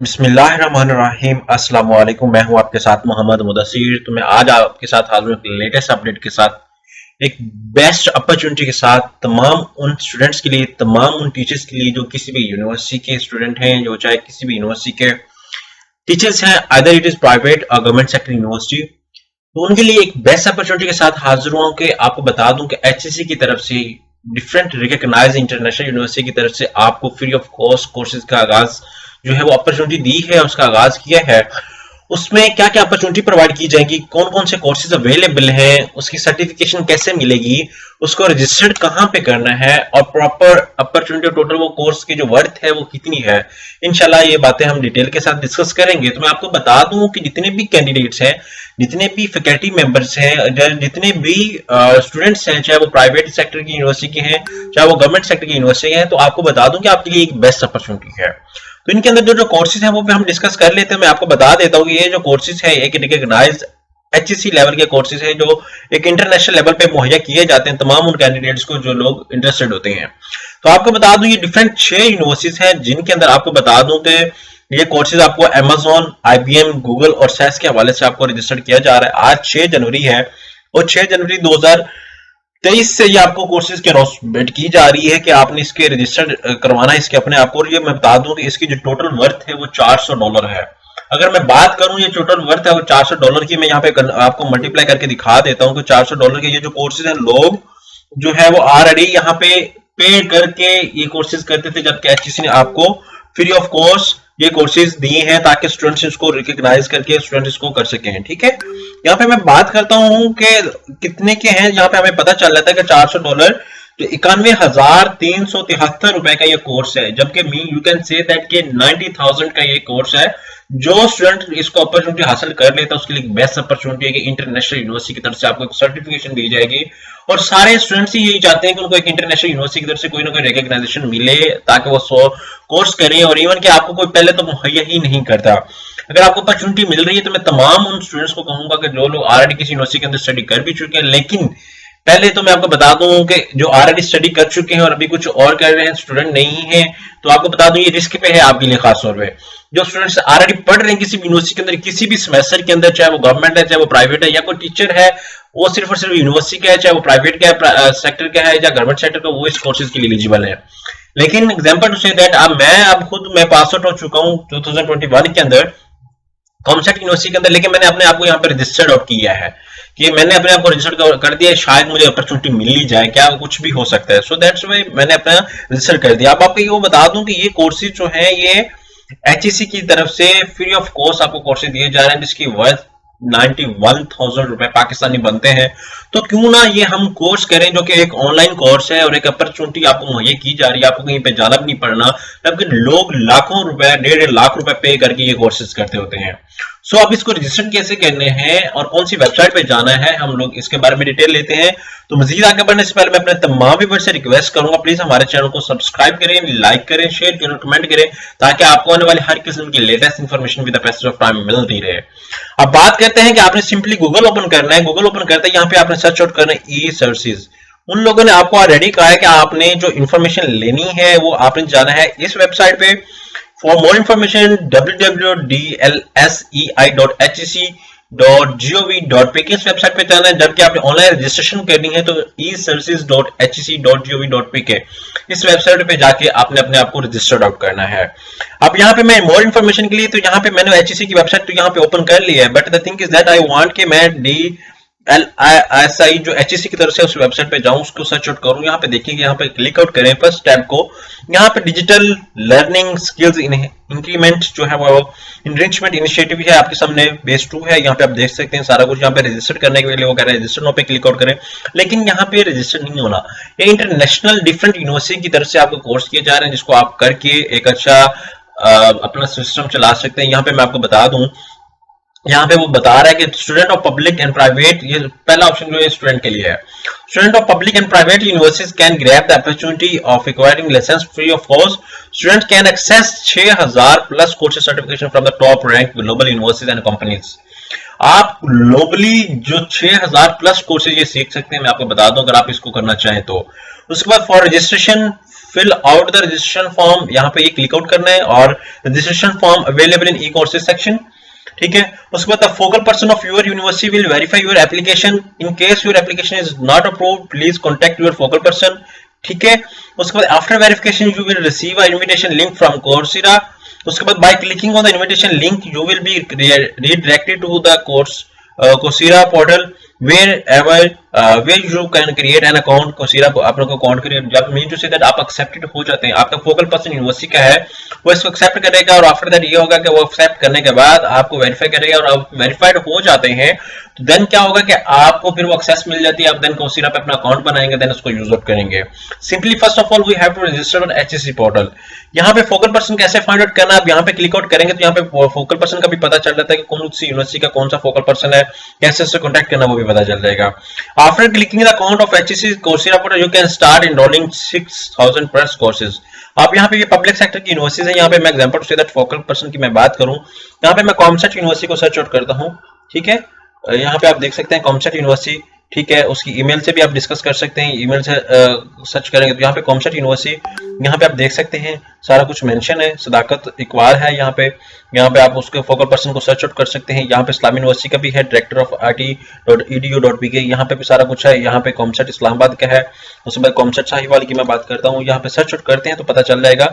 बिस्मिल्लाहिर्रहमानिर्रहीम। अस्सलाम वालेकुम। मैं हूं आपके साथ मोहम्मद मुदस्सिर। तो मैं आज आपके साथ हाजिर हूं लेटेस्ट अपडेट के साथ, एक बेस्ट अपॉर्चुनिटी के साथ, तमाम उन स्टूडेंट्स के लिए, तमाम उन टीचर्स के लिए जो किसी भी यूनिवर्सिटी के स्टूडेंट हैं, जो चाहे किसी भी यूनिवर्सिटी के टीचर्स हैं, आइदर इट इज प्राइवेट और गवर्नमेंट सेक्टर यूनिवर्सिटी। तो उनके लिए एक बेस्ट अपॉर्चुनिटी के साथ हाजिर हुआ कि आपको बता दूं कि एचईसी की तरफ से, डिफरेंट रिकॉग्नाइज्ड इंटरनेशनल यूनिवर्सिटी की तरफ से आपको फ्री ऑफ कॉस्ट कोर्सेज का आगाज जो है वो अपॉर्चुनिटी दी है, उसका आगाज किया है। उसमें क्या क्या अपॉर्चुनिटी प्रोवाइड की जाएगी, कौन कौन से कोर्सेज अवेलेबल हैं, उसकी सर्टिफिकेशन कैसे मिलेगी, उसको रजिस्टर्ड कहाँ पे करना है, और प्रॉपर अपॉर्चुनिटी टोटल वो कोर्स की जो वर्थ है वो कितनी है, इंशाल्लाह ये बातें हम डिटेल के साथ डिस्कस करेंगे। तो मैं आपको बता दूं कि जितने भी कैंडिडेट्स हैं, जितने भी फैकल्टी मेंबर्स हैं, जितने भी स्टूडेंट्स हैं, चाहे वो प्राइवेट सेक्टर की यूनिवर्सिटी के हैं, चाहे वो गवर्नमेंट सेक्टर की यूनिवर्सिटी है, तो आपको बता दूं कि आपके लिए एक बेस्ट अपॉर्चुनिटी है। तो इनके अंदर जो जो कोर्सेज हैं वो भी हम डिस्कस कर लेते हैं। मैं आपको बता देता हूँ कि ये जो कोर्सेज है एक रिकॉग्नाइज्ड एचईसी लेवल के कोर्सेज है, जो एक इंटरनेशनल लेवल पे मुहैया किए जाते हैं तमाम उन कैंडिडेट्स को जो लोग इंटरेस्टेड होते हैं। तो आपको बता दूं ये डिफरेंट 6 यूनिवर्सिटीज हैं जिनके अंदर आपको बता दूं कि ये कोर्सेज आपको अमेजोन, आईबीएम, गूगल और सैस के हवाले से आपको रजिस्टर्ड किया जा रहा है। आज 6 जनवरी है और 6 जनवरी 2023 से ये आपको कोर्सेज की अनाउंसमेंट की जा रही है कि आपने इसके रजिस्टर्ड करवाना है इसके अपने आप को। और ये मैं बता दूं कि इसकी जो टोटल वर्थ है वो $400 है। अगर मैं बात करूं ये टोटल वर्थ है वो $400 की, मैं यहाँ पे आपको मल्टीप्लाई करके दिखा देता हूं कि $400 के ये जो कोर्सेज हैं, लोग जो है वो ऑलरेडी यहाँ पे करके ये कोर्सेज करते थे, जबकि एचईसी ने आपको फ्री ऑफ कॉस्ट ये कोर्सेज दिए हैं ताकि स्टूडेंट्स इसको रिकॉग्नाइज करके स्टूडेंट्स इसको कर सकें। ठीक है, यहाँ पे मैं बात करता हूँ कि कितने के हैं। यहाँ पे हमें पता चल रहा था कि $400 तो 91,373 रुपए का ये कोर्स है, जबकि यू कैन से दैट कि 90,000 का ये कोर्स है। जो स्टूडेंट इसको अपॉर्चुनिटी हासिल कर लेता है उसके लिए बेस्ट अपॉर्चुनिटी है कि इंटरनेशनल यूनिवर्सिटी की तरफ से आपको एक सर्टिफिकेशन दी जाएगी। और सारे स्टूडेंट्स ही यही चाहते हैं कि उनको एक इंटरनेशनल यूनिवर्सिटी की तरफ से कोई ना कोई रिकॉग्नाइजेशन मिले ताकि वो कोर्स करें। और इवन कि आपको कोई पहले तो मुहैया ही नहीं करता। अगर आपको अपॉर्चुनिटी मिल रही है तो मैं तमाम उन स्टूडेंट्स को कहूंगा कि जो लोग ऑलरेडी किसी यूनिवर्सिटी के अंदर स्टडी कर भी चुके हैं, लेकिन पहले तो मैं आपको बता दूं कि जो ऑलरेडी स्टडी कर चुके हैं और अभी कुछ और कर रहे हैं, स्टूडेंट नहीं है, तो आपको बता दूं ये रिस्क पे है आपके लिए खास तौर पे। जो स्टूडेंट्स ऑलरेडी पढ़ रहे हैं किसी भी यूनिवर्सिटी के अंदर, किसी भी सेमेस्टर के अंदर, चाहे वो गवर्नमेंट है, चाहे वो प्राइवेट है, या कोई टीचर है वो सिर्फ और सिर्फ यूनिवर्सिटी का है, चाहे वो प्राइवेट का है, सेक्टर का है या गवर्नमेंट सेक्टर का, वो इस कोर्सेज के लिए एलिजिबल है। लेकिन एग्जाम्पल टू से दैट मैं पास आउट हो चुका हूँ 2021 के अंदर कॉमसेट यूनिवर्सिटी के अंदर, लेकिन मैंने अपने आप को यहाँ पे रजिस्टर्ड आउट किया है कि मैंने अपने आप को रजिस्टर्ड कर दिया है, शायद मुझे अपॉर्चुनिटी मिल ही जाए, क्या कुछ भी हो सकता है। सो दैट्स व्हाई मैंने अपना रजिस्टर कर दिया। अब आपको ये बता दूं कि ये कोर्सेज जो है ये एचईसी की तरफ से फ्री ऑफ कॉस्ट आपको कोर्सेज दिए जा रहे हैं, जिसकी वर्थ 91,000 रुपए पाकिस्तानी बनते हैं। तो क्यों ना ये हम कोर्स करें, जो कि एक ऑनलाइन कोर्स है और एक अपॉर्चुनिटी आपको मुहैया की जा रही है, आपको कहीं पे जाना भी नहीं पड़ना, जबकि लोग लाखों रुपए, 1.5 लाख रुपए पे करके ये कोर्सेज करते होते हैं। सो अब इसको रजिस्टर कैसे करने हैं और कौन सी वेबसाइट पे जाना है, हम लोग इसके बारे में डिटेल लेते हैं। तो मजीद आगे बढ़ने से पहले मैं अपने तमाम व्यूअर्स से रिक्वेस्ट करूंगा, प्लीज हमारे चैनल को सब्सक्राइब करें, लाइक करें, शेयर करें, कमेंट करें, ताकि आपको आने वाली हर किस्म की latest information with the passage of time मिलती रहे। अब बात करते हैं कि आपने सिंपली गूगल ओपन करना है। गूगल ओपन करते हैं, यहाँ पे आपने सर्च आउट करना है ई सर्विसेज। उन लोगों ने आपको ऑलरेडी कहा है कि आपने जो इंफॉर्मेशन लेनी है वो आपने जाना है इस वेबसाइट पे। For more information www.dlsei.hec.gov.pk इस वेबसाइट पे जाना है। जबकि आपने ऑनलाइन रजिस्ट्रेशन करनी है तो eservices.hec.gov.pk इस वेबसाइट पे जाके आपने अपने आप को रजिस्टर्ड आउट करना है। अब यहाँ पे मैं मोर इन्फॉर्मेशन के लिए तो यहाँ पे मैंने एचईसी की वेबसाइट तो यहाँ पे ओपन कर ली है, but the thing is that I want कि मैं LISI जो एचईसी की तरफ से उस वेबसाइट पे जाऊं, उसको सर्च आउट करूं। यहाँ पे देखिए, यहाँ पे क्लिक आउट करें फर्स्ट टैब को। यहाँ पे डिजिटल लर्निंग स्किल्स इंक्रीमेंट जो है वो इनरिचमेंट इनिशिएटिव है आपके सामने, बेस 2 है। यहाँ पे आप देख सकते हैं सारा कुछ। यहाँ पे रजिस्टर करने के लिए वो कह रहे हैं रजिस्टर नो पे क्लिक आउट करें, लेकिन यहाँ पे रजिस्टर नहीं होना। ये इंटरनेशनल डिफरेंट यूनिवर्सिटी की तरफ से आपको कोर्स किए जा रहे हैं, जिसको आप करके एक अच्छा अपना सिस्टम चला सकते हैं। यहाँ पे मैं आपको बता दूं, यहाँ पे वो बता रहा है कि student of public and private, ये पहला ऑप्शन जो है स्टूडेंट के लिए है। Student of public and private universities can grab the opportunity of acquiring licence free of cost. Student can access 6,000 plus courses certification from the top rank global universities and companies. आप globally जो 6,000 plus courses ये सीख सकते हैं, मैं आपको बता दूं अगर आप इसको करना चाहें तो। उसके बाद for registration fill out the registration form, यहाँ पे ये क्लिक आउट करना है और registration form available in e courses section, ठीक है। उसके बाद the focal person of your university will verify your application, in case your application is not approved please contact your focal person, ठीक है। उसके बाद after verification you will receive a invitation link from Coursera, उसके बाद by clicking on the invitation link you will be redirected to the Coursera portal where you can create an account Coursera को आप लोग को account create, जब mean to say that आप accepted हो जाते हैं, आपका फोकल पर्सन यूनिवर्सिटी का है वो इसको एक्सेप्ट करेगा और आफ्टर दैट ये होगा कि वो एक्सेप्ट करने के बाद आपको वेरीफाई करेगा और आप वेरीफाइड हो जाते हैं तो देन क्या होगा कि आपको फिर वो एक्सेस मिल जाती है, आप देन कोर्सेरा पे अपना अकाउंट बनाएंगे, देन उसको यूज आउट करेंगे। Simply first of all we have to register on HEC portal. यहाँ पे फोकल पर्सन कैसे फाइंड आउट करना है, आप यहाँ पे क्लिक आउट करेंगे तो यहाँ पे फोकल पर्सन का भी पता चल जाता है कि कौन सी यूनिवर्सिटी का कौन सा फोकल पर्सन है, कैसे उससे कॉन्टैक्ट करना वो भी पता चल जाएगा। After clicking the account of HEC Coursera portal you can start enrolling 6000 plus courses. आप यहाँ पे ये पब्लिक सेक्टर की यूनिवर्सिटीज है, यहाँ पे मैं example to say that focal person की मैं बात करूं, यहाँ पे मैं कॉमसेट यूनिवर्सिटी को सर्च आउट करता हूँ, ठीक है। यहाँ पे आप देख सकते हैं कॉमसेट यूनिवर्सिटी, ठीक है। उसकी ईमेल से भी आप डिस्कस कर सकते हैं, ईमेल से सर्च करेंगे तो यहाँ पे कॉमसेट यूनिवर्सिटी, यहाँ पे आप देख सकते हैं सारा कुछ मेंशन है, सदाकत इकबाल है यहाँ पे आप उसके फोकल पर्सन को सर्च आउट कर सकते हैं। यहाँ पे इस्लामी यूनिवर्सिटी का भी है, डायरेक्टर ऑफ IT.edu.bk, यहाँ पे भी सारा कुछ है। यहाँ पे कॉमसेट इस्लामाबाद का है, उसके बाद कॉमसेट साहिवाल की मैं बात करता हूँ, यहाँ पे सर्च आउट करते हैं तो पता चल जाएगा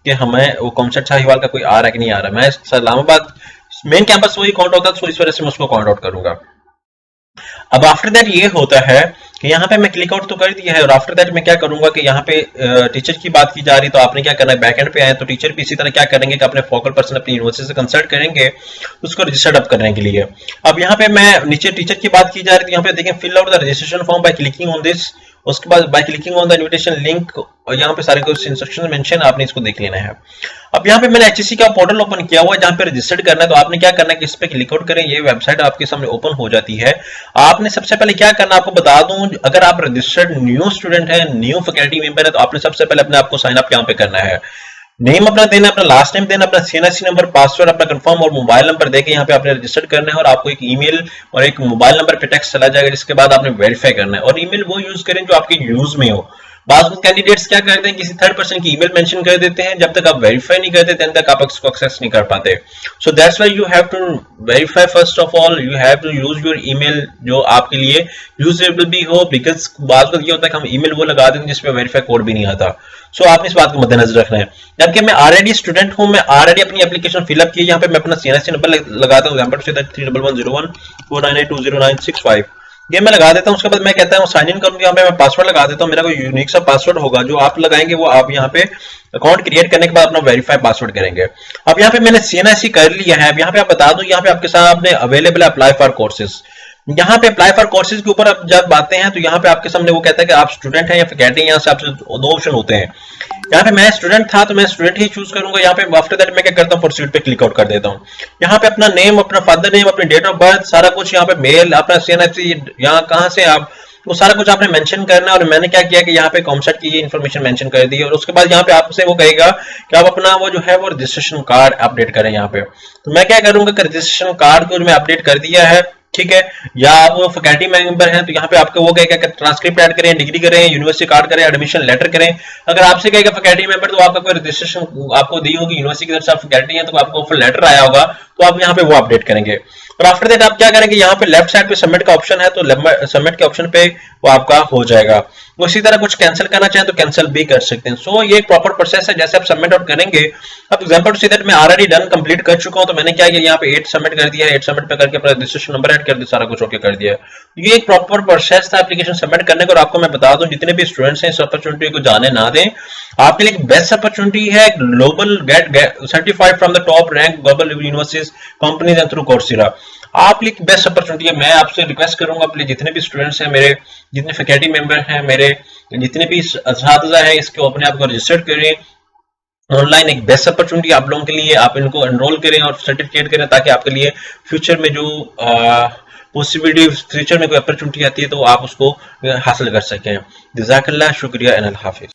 कि हमें वो कॉमसेट साहिवाल का कोई आ रहा है कि नहीं आ रहा। मैं इस्लामाबाद मेन कैंपस वही काउंट होता है तो इस वजह से मैं उसको काउंट आउट करूंगा। अब आफ्टर दैट ये होता है कि यहाँ पे मैं क्लिक आउट तो कर दिया है और आफ्टर दैट मैं क्या करूंगा कि यहाँ पे टीचर की बात की जा रही तो आपने क्या करना है, बैक एंड पे आए तो टीचर भी इसी तरह क्या करेंगे कि अपने फोकल पर्सन अपनी यूनिवर्सिटी से कंसल्ट करेंगे उसको रजिस्टर्ड अप करने के लिए। अब यहाँ पे मैं नीचे टीचर की बात की जा रही थी, यहाँ पे देखें fill out the registration form by clicking on this, उसके बाद by clicking on the invitation link, और यहाँ पे सारे कुछ इंस्ट्रक्शन मेंशन आपने इसको देख लेना है। अब यहाँ पे मैंने एचईसी का पोर्टल ओपन किया हुआ है जहाँ पे रजिस्टर्ड करना है तो आपने क्या करना है कि इस पे क्लिक आउट करें, ये वेबसाइट आपके सामने ओपन हो जाती है। आपने सबसे पहले क्या करना, आपको बता दूं अगर आप रजिस्टर्ड न्यू स्टूडेंट है, न्यू फैकल्टी मेंबर है तो आपने सबसे पहले अपने आप को साइन अप यहाँ पे करना है। नेम अपना देना, अपना लास्ट नेम देना, अपना सीएनएससी नंबर, पासवर्ड अपना कंफर्म और मोबाइल नंबर देके यहाँ पे आपने रजिस्टर्ड करना है और आपको एक ईमेल और एक मोबाइल नंबर पे टेक्स्ट चला जाएगा, जिसके बाद आपने वेरीफाई करना है और ईमेल वो यूज करें जो आपके यूज में हो। बाद में कैंडिडेट्स क्या करते हैं, किसी थर्ड पर्सन की ईमेल मेंशन कर देते हैं, जब तक आप वेरीफाई नहीं करते तब तक आप इसको एक्सेस नहीं कर पाते। So that's why you have to verify first of all, you have to use your email जो आपके लिए यूजेबल भी हो, बिकॉज बाद में ये होता है कि हम ईमेल वो लगा देते हैं जिसमें वेरीफाई कोड भी नहीं आता। सो आपने इस बात को मद्देनजर रखना है। जबकि मैं ऑलरेडी स्टूडेंट हूं, मैं ऑलरेडी अपनी एप्लीकेशन फिलअप की, यहाँ पे मैं अपना सीएनएससी नंबर लगाता हूं, एग्जांपल से 310149820965 ये मैं लगा देता हूं। उसके बाद मैं कहता हूं साइन इन करूंगा, यहाँ पे मैं पासवर्ड लगा देता हूं, मेरा कोई यूनिक सा पासवर्ड होगा जो आप लगाएंगे वो आप यहाँ पे अकाउंट क्रिएट करने के बाद अपना वेरीफाई पासवर्ड करेंगे। अब यहाँ पे मैंने सीएनएससी कर लिया है। अब यहाँ पे आप बता दूं, यहाँ पे आपके सामने अवेलेबल है अप्लाई फॉर कोर्सेज। यहाँ पे अप्लाई फॉर कोर्सेज के ऊपर आप जब आते हैं तो यहाँ पे आपके सामने वो कहता है कि आप स्टूडेंट हैं या फैकल्टी हैं, यहाँ से आपसे दो ऑप्शन होते हैं। यहाँ पे मैं स्टूडेंट था तो मैं स्टूडेंट ही चूज करूंगा। यहाँ पे आफ्टर दैट मैं क्या करता हूँ, प्रोसीड पे क्लिक आउट कर देता हूँ। यहाँ पे अपना नेम, अपना फादर नेम, अपनी डेट ऑफ बर्थ, सारा कुछ यहाँ पे मेल, अपना सीएनएफसी, यहाँ कहाँ से आप, वो सारा कुछ आपने मेंशन करना है। और मैंने क्या किया कि यहाँ पे कॉमसेट की ये इन्फॉर्मेशन मेंशन कर दी और उसके बाद यहाँ पे आपसे वो कहेगा कि आप अपना वो जो है वो रजिस्ट्रेशन कार्ड अपडेट करें यहाँ पे। तो मैं क्या करूंगा कि रजिस्ट्रेशन कार्ड को मैं अपडेट कर दिया है, ठीक है। या आप वो फैकल्टी मेंबर हैं तो यहाँ पे आपको वो कहेगा कि ट्रांसक्रिप्ट ऐड करें, डिग्री करें, यूनिवर्सिटी कार्ड करें, एडमिशन लेटर करें। अगर आपसे कहेगा फैकल्टी मेंबर तो आपका कोई रजिस्ट्रेशन आपको दी होगी यूनिवर्सिटी की तरफ से, आप फैकल्टी हैं तो आपको ऑफर लेटर आया होगा तो आप यहाँ पे वो अपडेट करेंगे। और आफ्टर दैट आप क्या करेंगे, यहाँ पे लेफ्ट साइड पे सबमिट का ऑप्शन है तो सबमिट के ऑप्शन पे वो आपका हो जाएगा। उसी तरह कुछ कैंसिल करना चाहें तो कैंसिल भी कर सकते हैं। सो ये एक प्रॉपर प्रोसेस है। जैसे आप सबमिट आउट करेंगे, अब एग्जांपल टू से दैट मैं ऑलरेडी डन कंप्लीट कर चुका हूं तो मैंने क्या किया, यहाँ पे 8 सबमिट कर दिया है, 8 सबमिट पे करके अपना रजिस्ट्रेशन नंबर ऐड कर दिया, सारा कुछ ओके कर दिया। ये एक प्रॉपर प्रोसेस था एप्लीकेशन सबमिट करने का। और आपको मैं बता दूं, जितने भी स्टूडेंट्स हैं इस अपॉर्चुनिटी को जाने ना दें, आपके लिए एक बेस्ट अपॉर्चुनिटी है, global gate certified from the top rank global universities companies and through Coursera. आप लिए बेस्ट अपॉर्चुनिटी है। मैं आपसे रिक्वेस्ट करूंगा अपने जितने भी स्टूडेंट्स हैं, मेरे जितने फैकल्टी मेंबर हैं, मेरे जितने भी असातिज़ा हैं, इसको अपने आप को रजिस्टर करें। ऑनलाइन एक बेस्ट अपॉर्चुनिटी आप लोगों के लिए, आप इनको एनरोल करें और सर्टिफिकेट करें ताकि आपके लिए फ्यूचर में जो पॉसिबिलिटी, फ्यूचर में कोई अपॉर्चुनिटी आती है तो आप उसको हासिल कर सकें। जज़ाकल्लाह, शुक्रिया, अल्लाह हाफिज़।